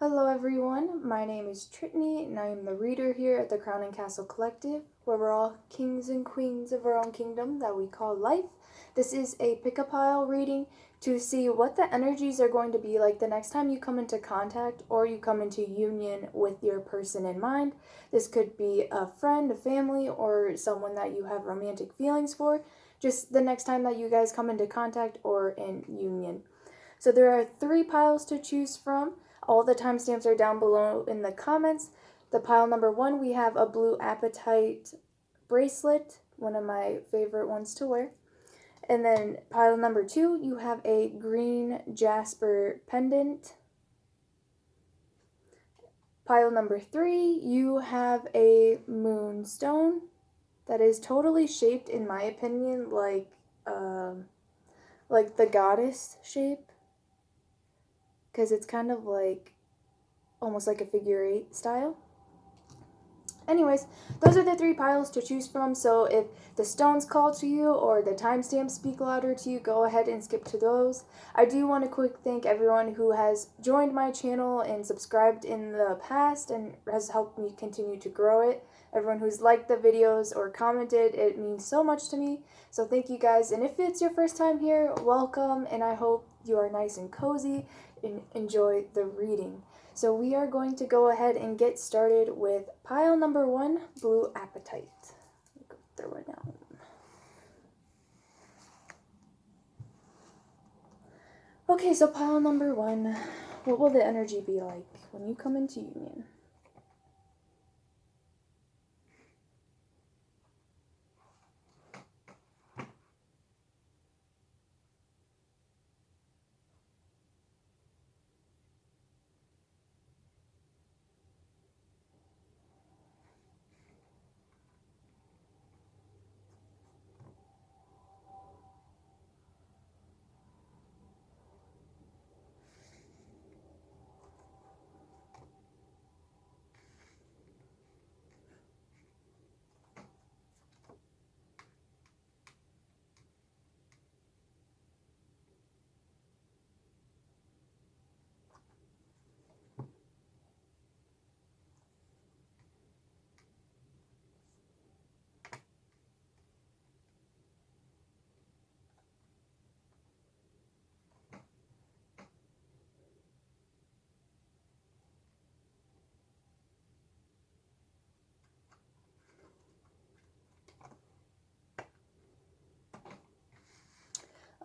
Hello everyone, my name is Trittany and I am the reader here at the Crown and Castle Collective, where we're all kings and queens of our own kingdom that we call life. This is a pick-a-pile reading to see what the energies are going to be like the next time you come into contact or you come into union with your person in mind. This could be a friend, a family, or someone that you have romantic feelings for, just the next time that you guys come into contact or in union. So there are 3 piles to choose from. All the timestamps are down below in the comments. The pile number 1, we have a blue apatite bracelet, one of my favorite ones to wear. And then pile number 2, you have a green jasper pendant. Pile number 3, you have a moonstone that is totally shaped, in my opinion, like the goddess shape. Because it's kind of like, almost like a figure 8 style. Anyways, those are the 3 piles to choose from, so if the stones call to you or the timestamps speak louder to you, go ahead and skip to those. I do want to quick thank everyone who has joined my channel and subscribed in the past and has helped me continue to grow it. Everyone who's liked the videos or commented, it means so much to me, so thank you guys. And if it's your first time here, welcome, and I hope you are nice and cozy and enjoy the reading. So we are going to go ahead and get started with pile number 1, blue apatite. Go throw it down. Okay, so pile number 1, what will the energy be like when you come into union?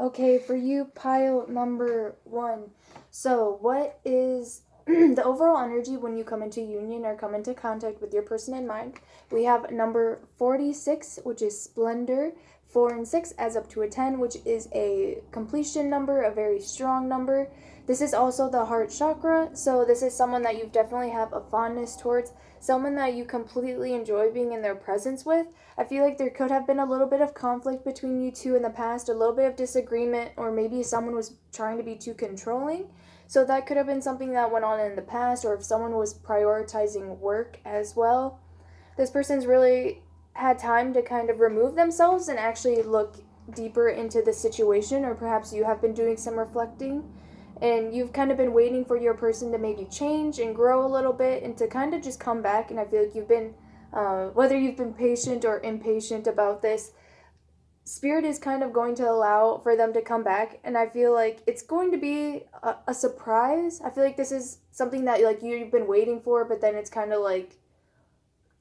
Okay, for you, pile number 1. So what is the overall energy when you come into union or come into contact with your person in mind? We have number 46, which is splendor. 4 and 6 adds up to a 10, which is a completion number, a very strong number. This is also the heart chakra, so this is someone that you definitely have a fondness towards, someone that you completely enjoy being in their presence with. I feel like there could have been a little bit of conflict between you two in the past, a little bit of disagreement, or maybe someone was trying to be too controlling. So that could have been something that went on in the past, or if someone was prioritizing work as well. This person's really had time to kind of remove themselves and actually look deeper into the situation, or perhaps you have been doing some reflecting and you've kind of been waiting for your person to maybe change and grow a little bit and to kind of just come back. And I feel like you've been, whether you've been patient or impatient about this, Spirit is kind of going to allow for them to come back, and I feel like it's going to be a surprise. I feel like this is something that like you've been waiting for, but then it's kind of like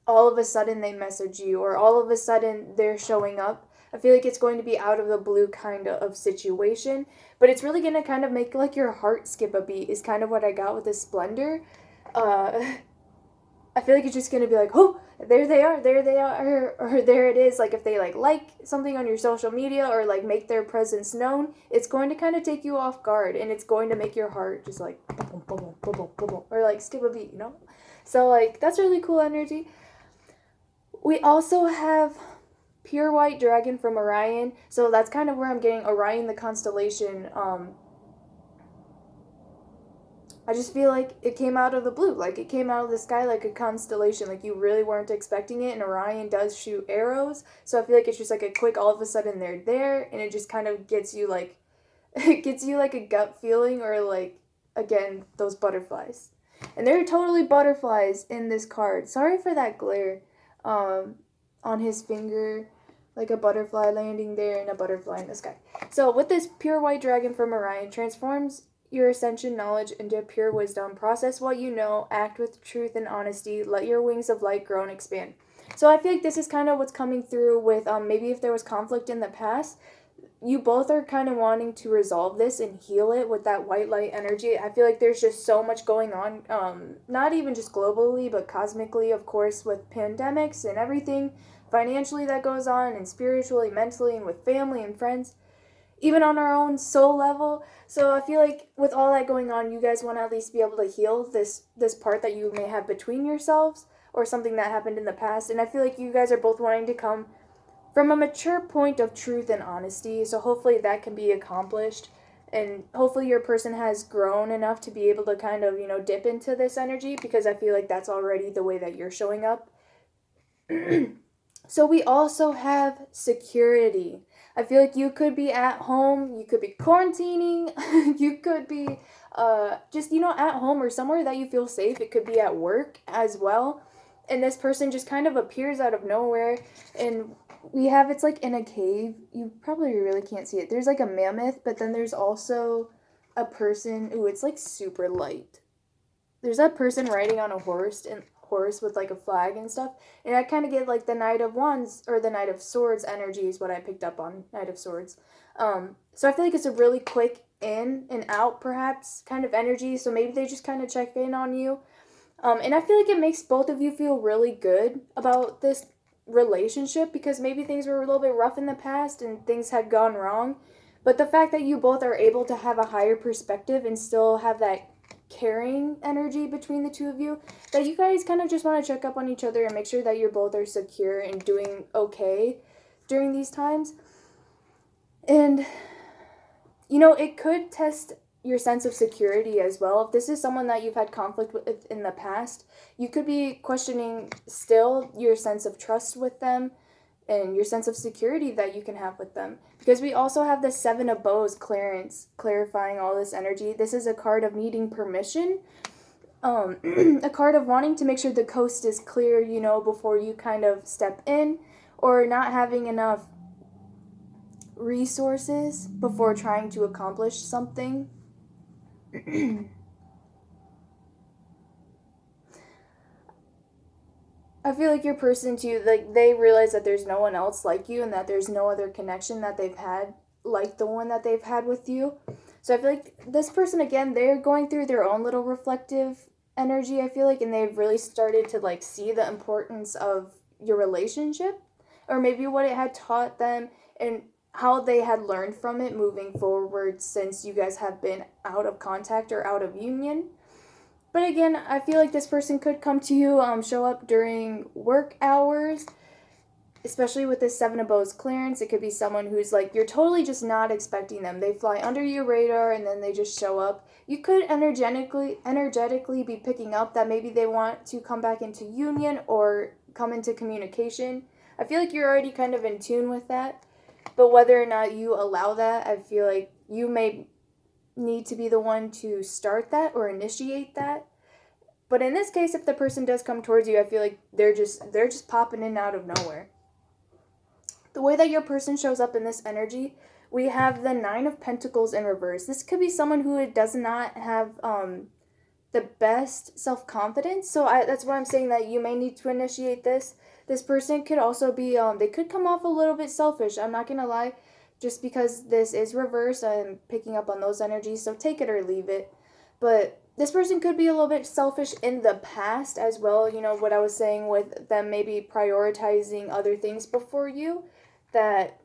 all of a sudden they message you, or all of a sudden they're showing up. I feel like it's going to be out of the blue kind of situation, but it's really going to kind of make like your heart skip a beat is kind of what I got with this splendor. I feel like it's just going to be like, oh, there they are, or there it is. Like if they like something on your social media or like make their presence known, it's going to kind of take you off guard, and it's going to make your heart just like, boom, boom, boom, boom, boom, boom, boom, or like skip a beat, you know? So like, that's really cool energy. We also have Pure White Dragon from Orion. So that's kind of where I'm getting Orion, the constellation. I just feel like it came out of the blue. Like it came out of the sky like a constellation. Like you really weren't expecting it. And Orion does shoot arrows. So I feel like it's just like a quick, all of a sudden they're there. And it just kind of gets you like, it gets you like a gut feeling, or like, again, those butterflies. And there are totally butterflies in this card. Sorry for that glare on his finger, like a butterfly landing there and a butterfly in the sky. So with this pure white dragon from Orion, transforms your ascension knowledge into pure wisdom. Process what you know, act with truth and honesty, let your wings of light grow and expand. So I feel like this is kind of what's coming through with maybe if there was conflict in the past, you both are kind of wanting to resolve this and heal it with that white light energy. I feel like there's just so much going on, not even just globally, but cosmically, of course, with pandemics and everything financially that goes on, and spiritually, mentally, and with family and friends, even on our own soul level. So I feel like with all that going on, you guys want to at least be able to heal this part that you may have between yourselves, or something that happened in the past. And I feel like you guys are both wanting to come from a mature point of truth and honesty. So hopefully that can be accomplished. And hopefully your person has grown enough to be able to kind of, dip into this energy, because I feel like that's already the way that you're showing up. So we also have security. I feel like you could be at home, you could be quarantining, you could be just, at home or somewhere that you feel safe. It could be at work as well. And this person just kind of appears out of nowhere. And we have, it's like in a cave. You probably really can't see it. There's like a mammoth, but then there's also a person. Ooh, it's like super light. There's that person riding on a horse with like a flag and stuff. And I kind of get like the Knight of Wands or the Knight of Swords energy is what I picked up on, Knight of Swords. So I feel like it's a really quick in and out perhaps kind of energy. So maybe they just kind of check in on you. And I feel like it makes both of you feel really good about this relationship, because maybe things were a little bit rough in the past and things had gone wrong. But the fact that you both are able to have a higher perspective and still have that caring energy between the two of you, that you guys kind of just want to check up on each other and make sure that you both are secure and doing okay during these times. And, it could test your sense of security as well. If this is someone that you've had conflict with in the past, you could be questioning still your sense of trust with them and your sense of security that you can have with them. Because we also have the Seven of Bows clearance, clarifying all this energy. This is a card of needing permission, a card of wanting to make sure the coast is clear, before you kind of step in, or not having enough resources before trying to accomplish something. I feel like your person too, like they realize that there's no one else like you and that there's no other connection that they've had like the one that they've had with you. So I feel like this person, again, they're going through their own little reflective energy, I feel like, and they've really started to like see the importance of your relationship, or maybe what it had taught them and how they had learned from it moving forward since you guys have been out of contact or out of union. But again, I feel like this person could come to you, show up during work hours, especially with this Seven of Bows clearance. It could be someone who's like, you're totally just not expecting them. They fly under your radar and then they just show up. You could energetically be picking up that maybe they want to come back into union or come into communication. I feel like you're already kind of in tune with that. But whether or not you allow that, I feel like you may need to be the one to start that or initiate that. But in this case, if the person does come towards you, I feel like they're just popping in out of nowhere. The way that your person shows up in this energy, we have the Nine of Pentacles in reverse. This could be someone who does not have the best self-confidence. So that's why I'm saying that you may need to initiate this. This person could also be, they could come off a little bit selfish. I'm not going to lie. Just because this is reverse, I'm picking up on those energies. So take it or leave it. But this person could be a little bit selfish in the past as well. What I was saying with them maybe prioritizing other things before you that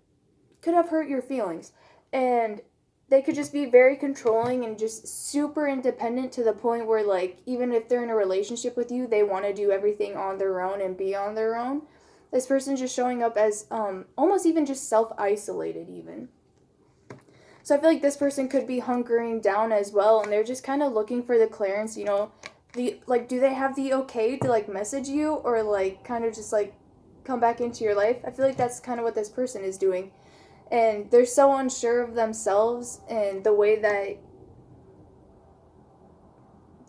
could have hurt your feelings. And they could just be very controlling and just super independent to the point where, like, even if they're in a relationship with you, they want to do everything on their own and be on their own. This person's just showing up as almost even just self-isolated even. So I feel like this person could be hunkering down as well, and they're just kind of looking for the clearance, do they have the okay to, like, message you or, like, kind of just, like, come back into your life? I feel like that's kind of what this person is doing. And they're so unsure of themselves and the way that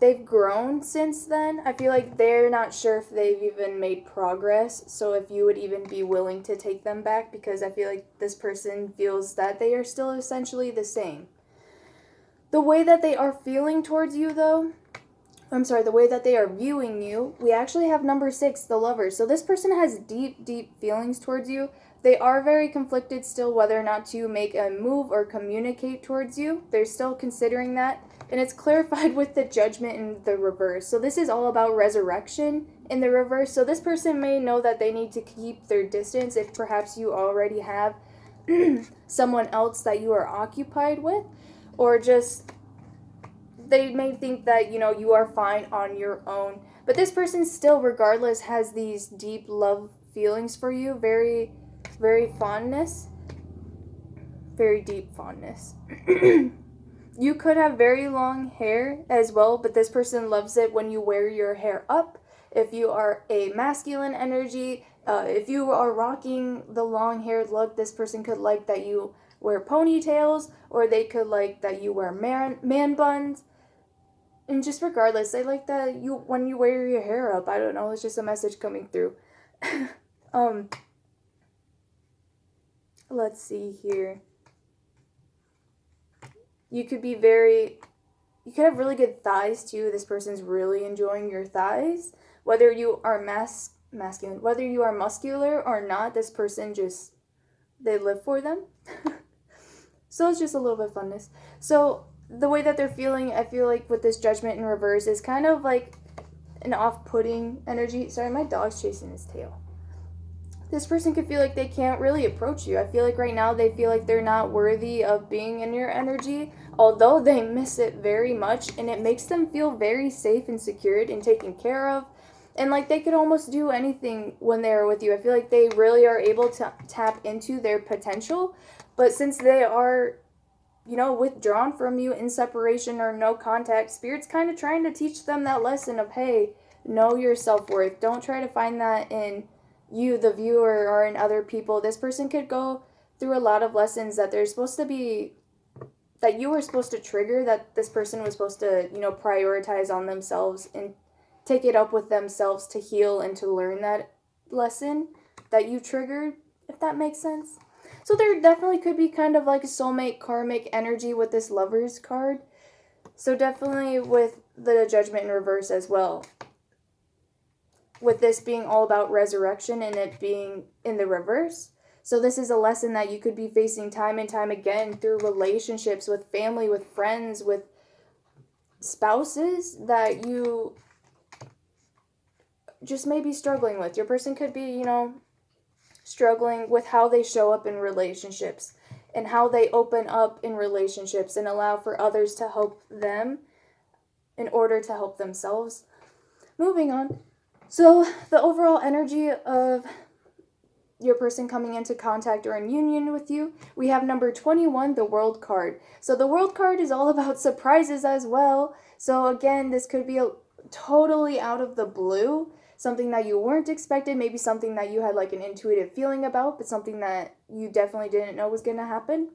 they've grown since then. I feel like they're not sure if they've even made progress. So if you would even be willing to take them back, because I feel like this person feels that they are still essentially the same. The way that they are feeling towards you, though, the way that they are viewing you, we actually have number 6, the Lovers. So this person has deep, deep feelings towards you. They are very conflicted still whether or not to make a move or communicate towards you. They're still considering that. And it's clarified with the Judgment in the reverse. So this is all about resurrection in the reverse. So this person may know that they need to keep their distance if perhaps you already have someone else that you are occupied with. Or just, they may think that, you know, you are fine on your own. But this person still, regardless, has these deep love feelings for you. Very, very fondness. Very deep fondness. You could have very long hair as well, but this person loves it when you wear your hair up. If you are a masculine energy, if you are rocking the long-haired look, this person could like that you wear ponytails, or they could like that you wear man buns. And just regardless, they like that you when you wear your hair up. I don't know, it's just a message coming through. Let's see here. You could have really good thighs too. This person's really enjoying your thighs. Whether you are masculine, whether you are muscular or not, this person just, they live for them. So it's just a little bit of funness. So the way that they're feeling, I feel like with this Judgment in reverse is kind of like an off-putting energy. Sorry, my dog's chasing his tail. This person could feel like they can't really approach you. I feel like right now they feel like they're not worthy of being in your energy, although they miss it very much, and it makes them feel very safe and secured and taken care of. And like they could almost do anything when they're with you. I feel like they really are able to tap into their potential. But since they are, you know, withdrawn from you in separation or no contact, Spirit's kind of trying to teach them that lesson of, hey, know your self-worth. Don't try to find that in you, the viewer, or in other people. This person could go through a lot of lessons that they're supposed to be, that you were supposed to trigger, that this person was supposed to, you know, prioritize on themselves and take it up with themselves to heal and to learn that lesson that you triggered, if that makes sense. So there definitely could be kind of like a soulmate karmic energy with this Lovers card. So definitely with the Judgment in reverse as well. With this being all about resurrection and it being in the reverse. So this is a lesson that you could be facing time and time again through relationships with family, with friends, with spouses that you just may be struggling with. Your person could be, you know, struggling with how they show up in relationships and how they open up in relationships and allow for others to help them in order to help themselves. Moving on. So the overall energy of your person coming into contact or in union with you, we have number 21, the World card. So the World card is all about surprises as well. So again, this could be totally out of the blue, something that you weren't expected, maybe something that you had like an intuitive feeling about, but something that you definitely didn't know was going to happen.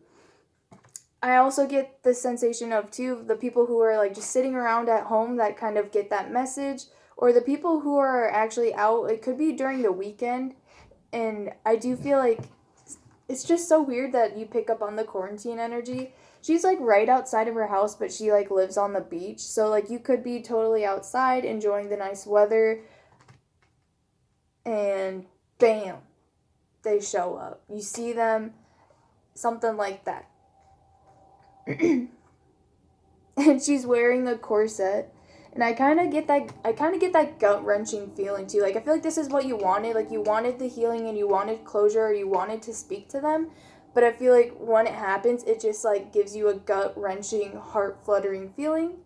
I also get the sensation of, too, the people who are like just sitting around at home that kind of get that message, or the people who are actually out. It could be during the weekend, and I do feel like it's just so weird that you pick up on the quarantine energy. She's like right outside of her house, but she like lives on the beach, so like you could be totally outside enjoying the nice weather, and bam, they show up. You see them, something like that. And she's wearing a corset. And I kind of get that gut-wrenching feeling too. Like, I feel like this is what you wanted. Like, you wanted the healing and you wanted closure, or you wanted to speak to them. But I feel like when it happens, it just like gives you a gut-wrenching, heart-fluttering feeling.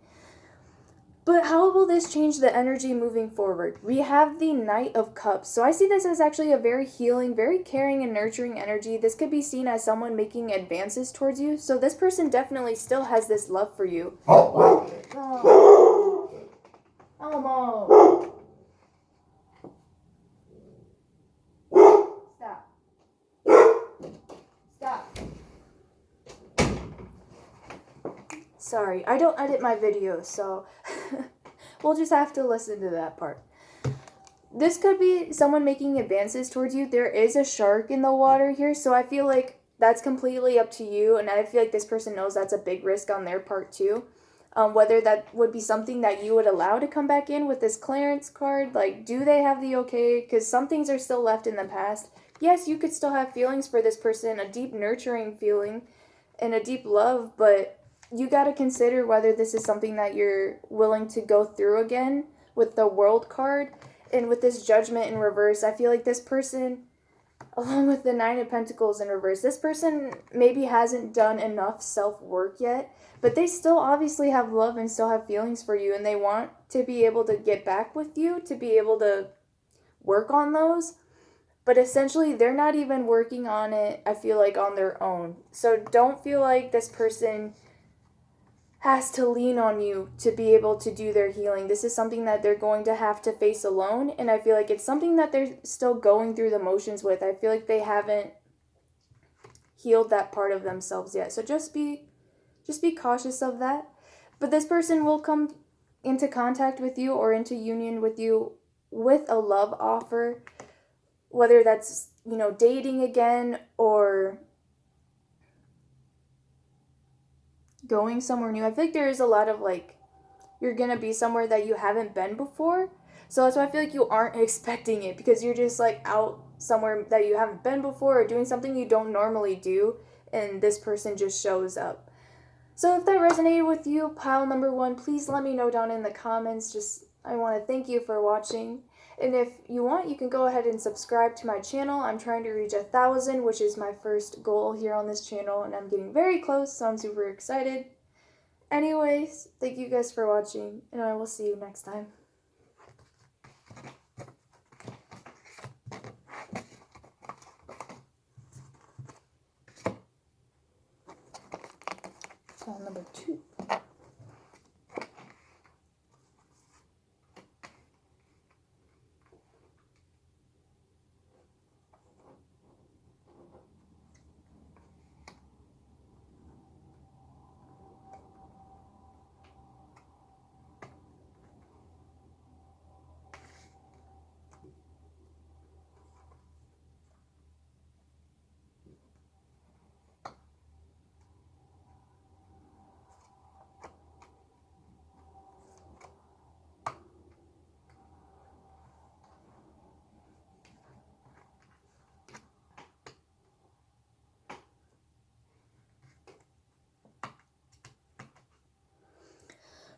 But how will this change the energy moving forward? We have the Knight of Cups. So I see this as actually a very healing, very caring and nurturing energy. This could be seen as someone making advances towards you. So this person definitely still has this love for you. Oh. Elmo. Stop. Stop. Sorry, I don't edit my videos, so we'll just have to listen to that part. This could be someone making advances towards you. There is a shark in the water here, so I feel like that's completely up to you, and I feel like this person knows that's a big risk on their part too. Whether that would be something that you would allow to come back in with this clearance card, like, do they have the okay? Because some things are still left in the past. Yes, you could still have feelings for this person, a deep nurturing feeling and a deep love, but you got to consider whether this is something that you're willing to go through again with the World card. And with this Judgment in reverse, I feel like this person, along with the Nine of Pentacles in reverse, this person maybe hasn't done enough self-work yet, but they still obviously have love and still have feelings for you, and they want to be able to get back with you, to be able to work on those. But essentially, they're not even working on it, I feel like, on their own. So don't feel like this person has to lean on you to be able to do their healing. This is something that they're going to have to face alone, and I feel like it's something that they're still going through the motions with. I feel like they haven't healed that part of themselves yet. So just be cautious of that. But this person will come into contact with you or into union with you with a love offer, whether that's, dating again or going somewhere new. I feel like there is a lot of, you're going to be somewhere that you haven't been before. So that's why I feel like you aren't expecting it, because you're just, out somewhere that you haven't been before or doing something you don't normally do, and this person just shows up. So if that resonated with you, pile number 1, please let me know down in the comments. I want to thank you for watching. And if you want, you can go ahead and subscribe to my channel. I'm trying to reach 1,000, which is my first goal here on this channel, and I'm getting very close, so I'm super excited. Anyways, thank you guys for watching, and I will see you next time. File number 2.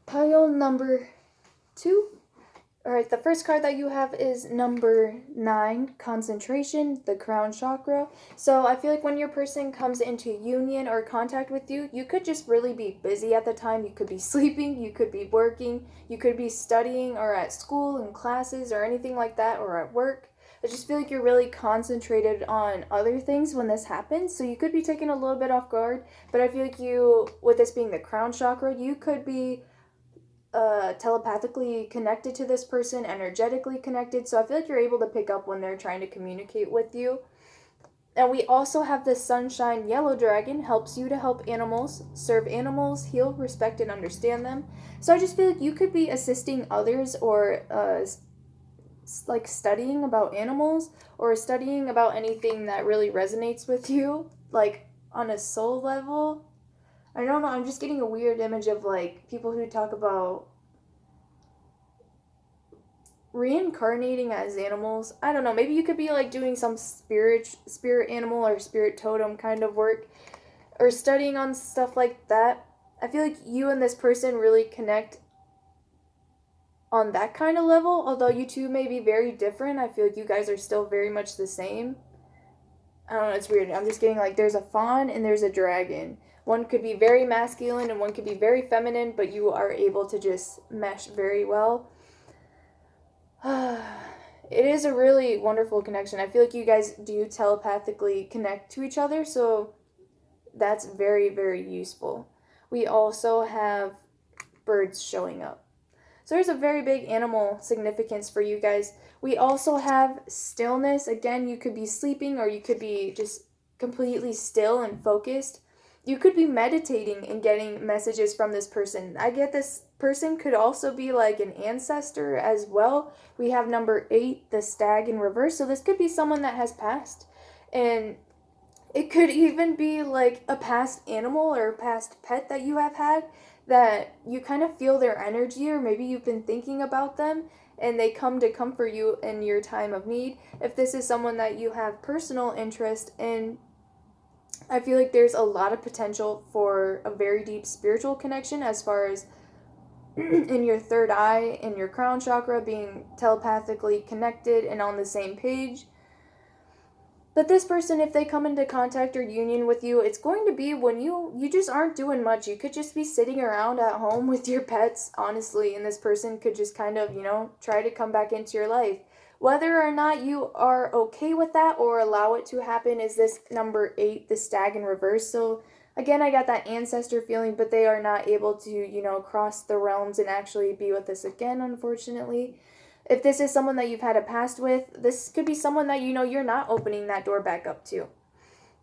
Pile number 2. Alright, the first card that you have is number 9, Concentration, the crown chakra. So I feel like when your person comes into union or contact with you, you could just really be busy at the time. You could be sleeping, you could be working, you could be studying or at school and classes or anything like that, or at work. I just feel like you're really concentrated on other things when this happens, so you could be taken a little bit off guard. But I feel like you, with this being the crown chakra, you could be telepathically connected to this person, energetically connected, so I feel like you're able to pick up when they're trying to communicate with you. And we also have the Sunshine Yellow Dragon, helps you to help animals, serve animals, heal, respect, and understand them. So I just feel like you could be assisting others, or studying about animals, or studying about anything that really resonates with you, on a soul level. I don't know, I'm just getting a weird image of, people who talk about reincarnating as animals. I don't know, maybe you could be, doing some spirit animal or spirit totem kind of work, or studying on stuff like that. I feel like you and this person really connect on that kind of level, although you two may be very different. I feel like you guys are still very much the same. I don't know, it's weird. I'm just getting, there's a fawn and there's a dragon. One could be very masculine and one could be very feminine, but you are able to just mesh very well. It is a really wonderful connection. I feel like you guys do telepathically connect to each other, so that's very, very useful. We also have birds showing up. So there's a very big animal significance for you guys. We also have stillness. Again, you could be sleeping or you could be just completely still and focused. You could be meditating and getting messages from this person. I get this person could also be like an ancestor as well. We have number 8, the stag in reverse. So this could be someone that has passed. And it could even be like a past animal or past pet that you have had that you kind of feel their energy, or maybe you've been thinking about them and they come to comfort you in your time of need. If this is someone that you have personal interest in, I feel like there's a lot of potential for a very deep spiritual connection, as far as in your third eye and your crown chakra being telepathically connected and on the same page. But this person, if they come into contact or union with you, it's going to be when you just aren't doing much. You could just be sitting around at home with your pets, honestly, and this person could just kind of, try to come back into your life. Whether or not you are okay with that or allow it to happen is this number 8, the stag in reverse. So again, I got that ancestor feeling, but they are not able to, cross the realms and actually be with us again, unfortunately. If this is someone that you've had a past with, this could be someone that you're not opening that door back up to.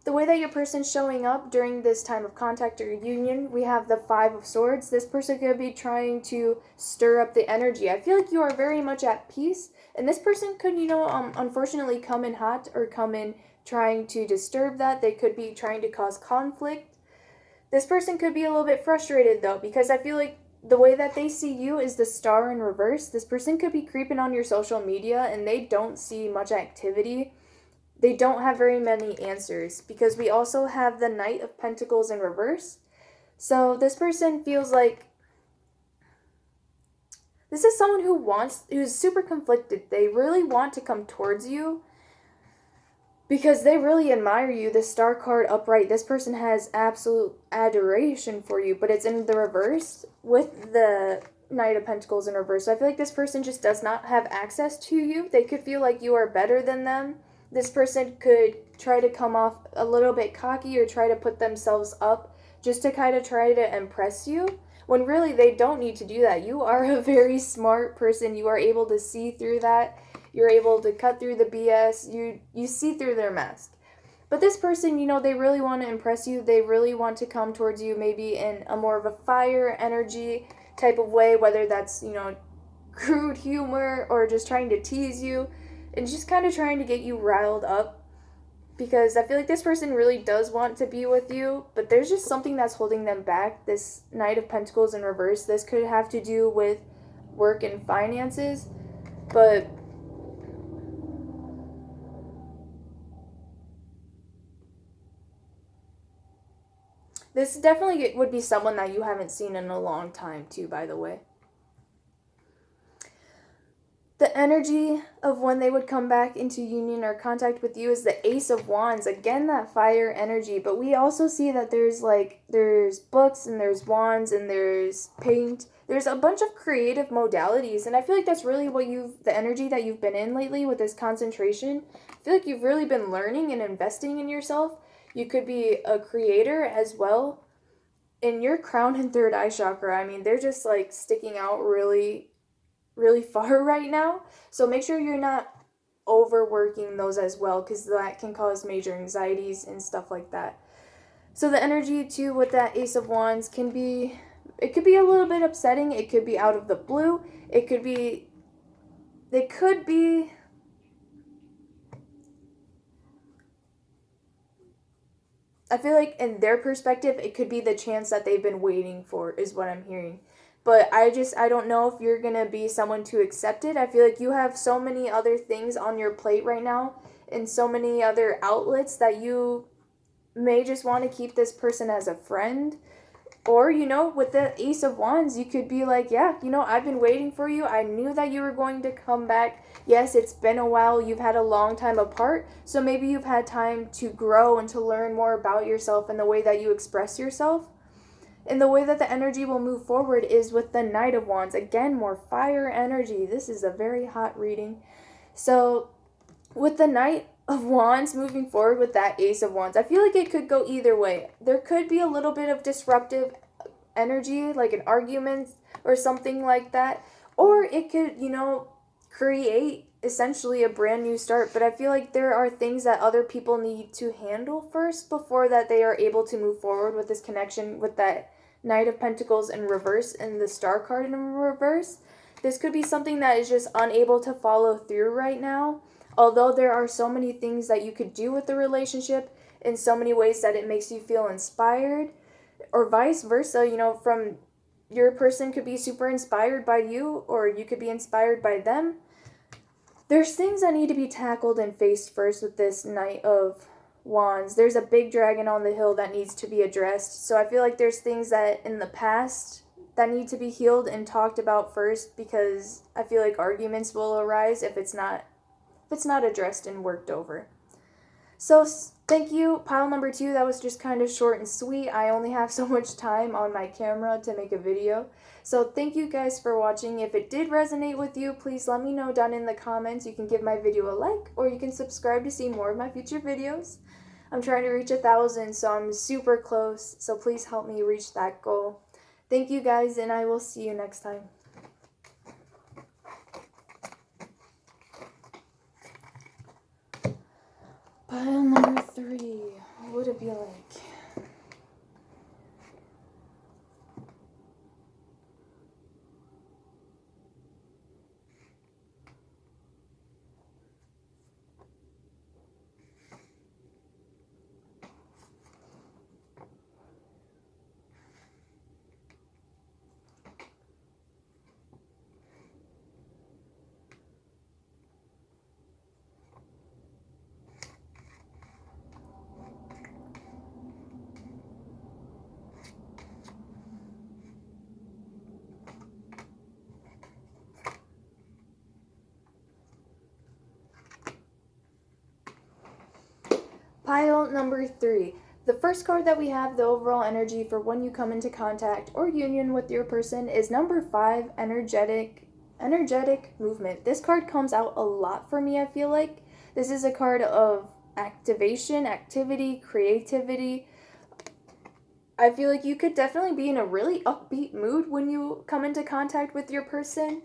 The way that your person's showing up during this time of contact or union, we have the 5 of Swords. This person could be trying to stir up the energy. I feel like you are very much at peace, and this person could, unfortunately come in hot or come in trying to disturb that. They could be trying to cause conflict. This person could be a little bit frustrated though, because I feel like the way that they see you is the star in reverse. This person could be creeping on your social media and they don't see much activity. They don't have very many answers, because we also have the Knight of Pentacles in reverse. So this person feels like this is someone who's super conflicted. They really want to come towards you because they really admire you. The Star card upright, this person has absolute adoration for you, but it's in the reverse with the Knight of Pentacles in reverse. So I feel like this person just does not have access to you. They could feel like you are better than them. This person could try to come off a little bit cocky or try to put themselves up just to kind of try to impress you, when really they don't need to do that. You are a very smart person. You are able to see through that. You're able to cut through the BS. You see through their mask. But this person, they really want to impress you. They really want to come towards you maybe in a more of a fire energy type of way, whether that's, crude humor or just trying to tease you and just kind of trying to get you riled up. Because I feel like this person really does want to be with you, but there's just something that's holding them back. This Knight of Pentacles in reverse, this could have to do with work and finances, but this definitely would be someone that you haven't seen in a long time too, by the way. The energy of when they would come back into union or contact with you is the Ace of Wands. Again, that fire energy. But we also see that there's books and there's wands and there's paint. There's a bunch of creative modalities. And I feel like that's really the energy that you've been in lately with this concentration. I feel like you've really been learning and investing in yourself. You could be a creator as well. In your crown and third eye chakra, I mean, they're just like sticking out really far right now. So make sure you're not overworking those as well, because that can cause major anxieties and stuff like that. So the energy too with that Ace of Wands could be a little bit upsetting. It could be out of the blue. They could be I feel like in their perspective, it could be the chance that they've been waiting for, is what I'm hearing. But I don't know if you're going to be someone to accept it. I feel like you have so many other things on your plate right now and so many other outlets that you may just want to keep this person as a friend. Or, with the Ace of Wands, you could be like, yeah, I've been waiting for you. I knew that you were going to come back. Yes, it's been a while. You've had a long time apart. So maybe you've had time to grow and to learn more about yourself and the way that you express yourself. And the way that the energy will move forward is with the Knight of Wands. Again, more fire energy. This is a very hot reading. So with the Knight of Wands moving forward with that Ace of Wands, I feel like it could go either way. There could be a little bit of disruptive energy, like an argument or something like that. Or it could, create essentially a brand new start. But I feel like there are things that other people need to handle first before that they are able to move forward with this connection with that Knight of Pentacles in reverse and the Star card in reverse. This could be something that is just unable to follow through right now. Although there are so many things that you could do with the relationship in so many ways that it makes you feel inspired, or vice versa, you know, from your person could be super inspired by you, or you could be inspired by them. There's things that need to be tackled and faced first with this Knight of Wands. There's a big dragon on the hill that needs to be addressed. So I feel like there's things that in the past that need to be healed and talked about first, because I feel like arguments will arise if it's not addressed and worked over. So thank you, pile number 2. That was just kind of short and sweet. I only have so much time on my camera to make a video. So thank you guys for watching. If it did resonate with you, please let me know down in the comments. You can give my video a like, or you can subscribe to see more of my future videos. I'm trying to reach 1,000, so I'm super close. So please help me reach that goal. Thank you guys, and I will see you next time. Pile number 3. What would it be like? Pile number 3. The first card that we have, the overall energy for when you come into contact or union with your person, is number 5, energetic movement. This card comes out a lot for me, I feel like. This is a card of activation, activity, creativity. I feel like you could definitely be in a really upbeat mood when you come into contact with your person.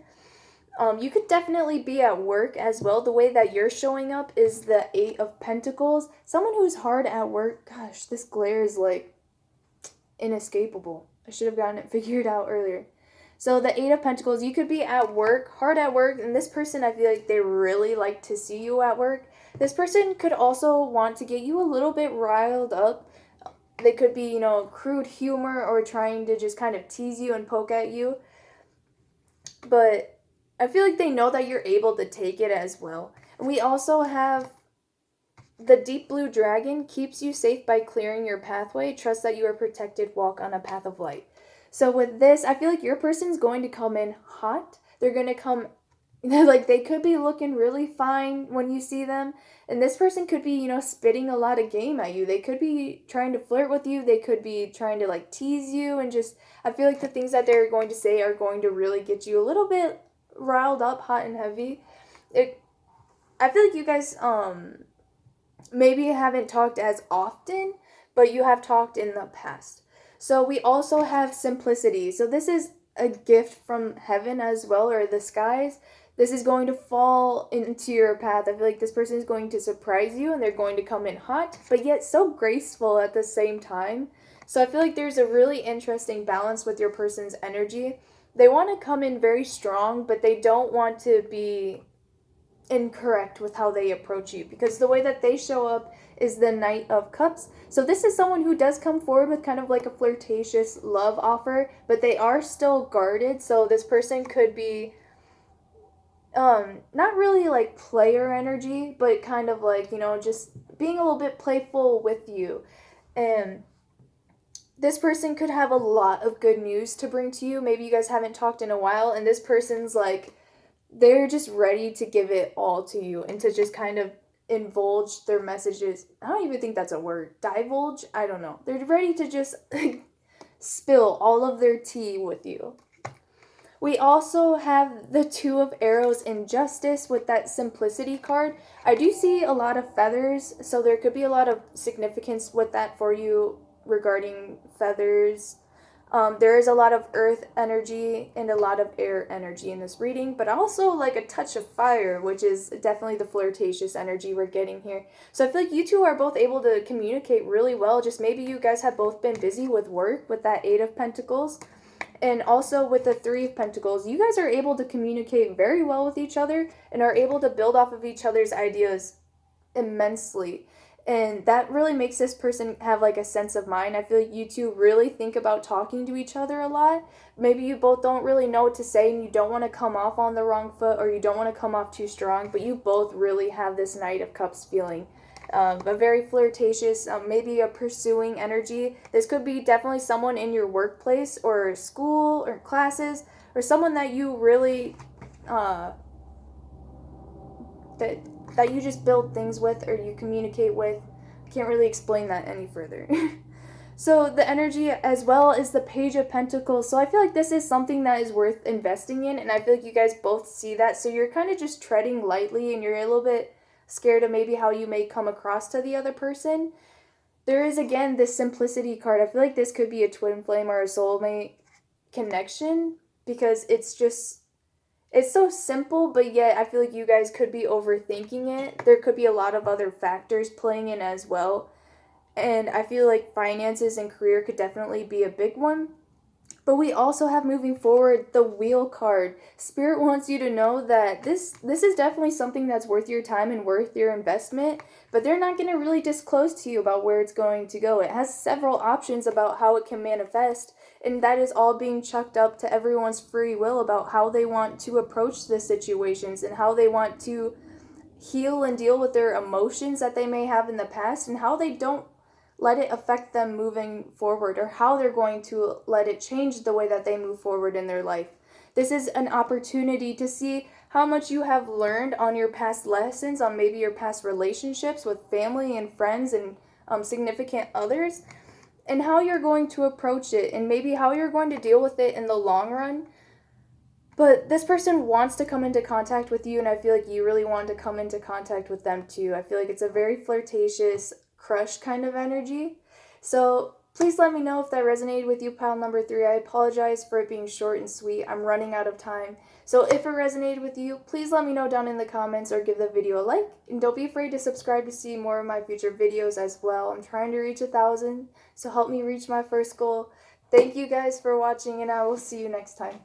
You could definitely be at work as well. The way that you're showing up is the 8 of Pentacles. Someone who's hard at work. Gosh, this glare is like inescapable. I should have gotten it figured out earlier. So the 8 of Pentacles, you could be at work, hard at work, and this person, I feel like they really like to see you at work. This person could also want to get you a little bit riled up. They could be, you know, crude humor or trying to just kind of tease you and poke at you. But I feel like they know that you're able to take it as well. And we also have the deep blue dragon, keeps you safe by clearing your pathway. Trust that you are protected. Walk on a path of light. So with this, I feel like your person's going to come in hot. They're going to come, like they could be looking really fine when you see them. And this person could be, you know, spitting a lot of game at you. They could be trying to flirt with you. They could be trying to like tease you. And just, I feel like the things that they're going to say are going to really get you a little bit riled up, hot and heavy. I feel like you guys maybe haven't talked as often, but you have talked in the past. So we also have simplicity. So this is a gift from heaven as well, or the skies. This is going to fall into your path. I feel like this person is going to surprise you, and they're going to come in hot, but yet so graceful at the same time. So I feel like there's a really interesting balance with your person's energy. They want to come in very strong, but they don't want to be incorrect with how they approach you, because the way that they show up is the Knight of Cups. So this is someone who does come forward with kind of like a flirtatious love offer, but they are still guarded. So this person could be not really like player energy, but kind of like, you know, just being a little bit playful with you. And this person could have a lot of good news to bring to you. Maybe you guys haven't talked in a while, and this person's like, they're just ready to give it all to you and to just kind of indulge their messages. I don't even think that's a word. Divulge? I don't know. They're ready to just spill all of their tea with you. We also have the 2 of Arrows in Justice with that simplicity card. I do see a lot of feathers, so there could be a lot of significance with that for you regarding feathers. There is a lot of earth energy and a lot of air energy in this reading, but also like a touch of fire, which is definitely the flirtatious energy we're getting here. So I feel like you two are both able to communicate really well. Just maybe you guys have both been busy with work with that Eight of Pentacles. And also with the Three of Pentacles, you guys are able to communicate very well with each other and are able to build off of each other's ideas immensely. And that really makes this person have like a sense of mind. I feel like you two really think about talking to each other a lot. Maybe you both don't really know what to say and you don't want to come off on the wrong foot, or you don't want to come off too strong, but you both really have this Knight of Cups feeling. A very flirtatious, maybe a pursuing energy. This could be definitely someone in your workplace or school or classes, or someone that you really that you just build things with or you communicate with. I can't really explain that any further. So the energy as well is the Page of Pentacles. So I feel like this is something that is worth investing in, and I feel like you guys both see that. So you're kind of just treading lightly and you're a little bit scared of maybe how you may come across to the other person. There is again this simplicity card. I feel like this could be a twin flame or a soulmate connection, because it's so simple, but yet I feel like you guys could be overthinking it. There could be a lot of other factors playing in as well. And I feel like finances and career could definitely be a big one. But we also have, moving forward, the Wheel card. Spirit wants you to know that this is definitely something that's worth your time and worth your investment, but they're not going to really disclose to you about where it's going to go. It has several options about how it can manifest, and that is all being chucked up to everyone's free will about how they want to approach the situations and how they want to heal and deal with their emotions that they may have in the past, and how they don't let it affect them moving forward, or how they're going to let it change the way that they move forward in their life. This is an opportunity to see how much you have learned on your past lessons, on maybe your past relationships with family and friends and significant others, and how you're going to approach it, and maybe how you're going to deal with it in the long run. But this person wants to come into contact with you, and I feel like you really want to come into contact with them too. I feel like it's a very flirtatious crush kind of energy. So please let me know if that resonated with you, pile number 3. I apologize for it being short and sweet. I'm running out of time. So if it resonated with you, please let me know down in the comments or give the video a like. And don't be afraid to subscribe to see more of my future videos as well. I'm trying to reach 1,000, so help me reach my first goal. Thank you guys for watching, and I will see you next time.